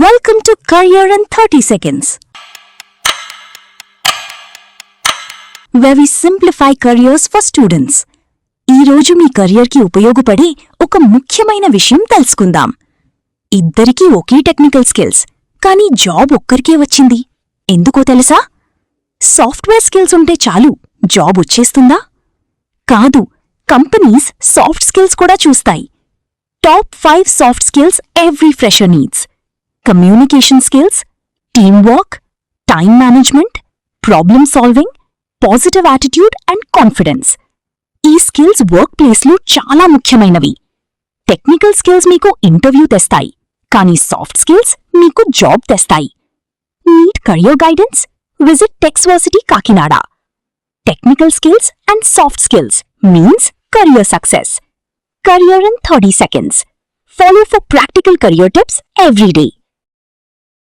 Welcome to Career in 30 Seconds, where we simplify careers for students. ఈ రోజు మీ కెరియర్కి ఉపయోగపడే ఒక ముఖ్యమైన విషయం తెలుసుకుందాం. ఇద్దరికీ ఒకే టెక్నికల్ స్కిల్స్, కానీ జాబ్ ఒక్కరికే వచ్చింది. ఎందుకో తెలుసా? సాఫ్ట్వేర్ స్కిల్స్ ఉంటే చాలు జాబ్ వచ్చేస్తుందా? కాదు, కంపెనీస్ సాఫ్ట్ స్కిల్స్ కూడా చూస్తాయి. Top 5 soft skills every fresher needs. Communication skills, teamwork, time management, problem solving, positive attitude and confidence. ఈ స్కిల్స్ వర్క్ ప్లేస్లో చాలా ముఖ్యమైనవి. టెక్నికల్ స్కిల్స్ మీకు ఇంటర్వ్యూ తెస్తాయి, కానీ సాఫ్ట్ స్కిల్స్ మీకు జాబ్ తెస్తాయి. Need career guidance? Visit Techversity Kakinada. Technical skills and soft skills means career success. Career in 30 seconds. Follow for practical career tips every day.